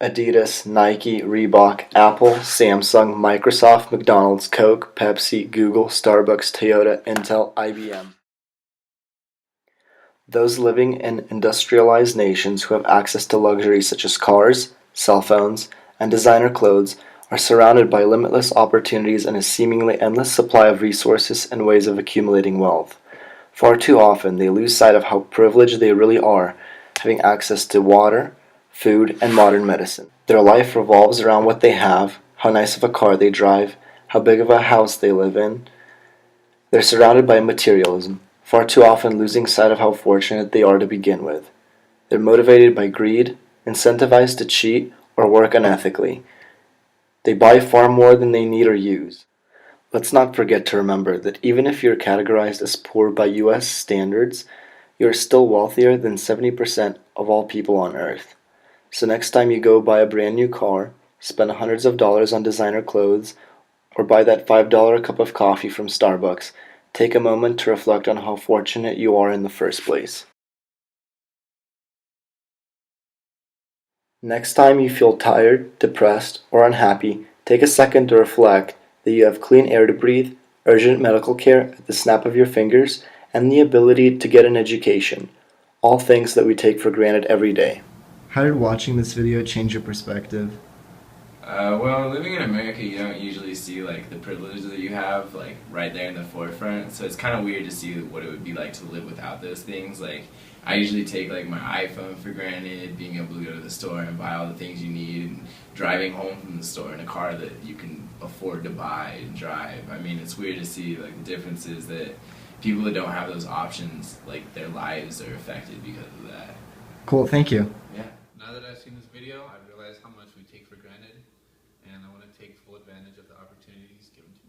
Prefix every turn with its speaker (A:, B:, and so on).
A: Adidas, Nike, Reebok, Apple, Samsung, Microsoft, McDonald's, Coke, Pepsi, Google, Starbucks, Toyota, Intel, IBM. Those living in industrialized nations who have access to luxuries such as cars, cell phones, and designer clothes are surrounded by limitless opportunities and a seemingly endless supply of resources and ways of accumulating wealth. Far too often, they lose sight of how privileged they really are, having access to water, food, and modern medicine. Their life revolves around what they have, how nice of a car they drive, how big of a house they live in. They're surrounded by materialism, far too often losing sight of how fortunate they are to begin with. They're motivated by greed, incentivized to cheat or work unethically. They buy far more than they need or use. Let's not forget to remember that even if you're categorized as poor by US standards, you're still wealthier than 70% of all people on Earth. So next time you go buy a brand new car, spend hundreds of dollars on designer clothes, or buy that $5 cup of coffee from Starbucks, take a moment to reflect on how fortunate you are in the first place. Next time you feel tired, depressed, or unhappy, take a second to reflect that you have clean air to breathe, urgent medical care at the snap of your fingers, and the ability to get an education, all things that we take for granted every day. How did watching this video change your perspective?
B: Well, living in America, you don't usually see like the privileges that you have like right there in the forefront. So it's kind of weird to see what it would be like to live without those things. Like I usually take like my iPhone for granted, being able to go to the store and buy all the things you need, and driving home from the store in a car that you can afford to buy and drive. I mean, it's weird to see like the differences that people that don't have those options, like their lives are affected because of that.
A: Cool, thank you.
B: Yeah.
C: Now that I've seen this video, I've realized how much we take for granted, and I want to take full advantage of the opportunities given to me.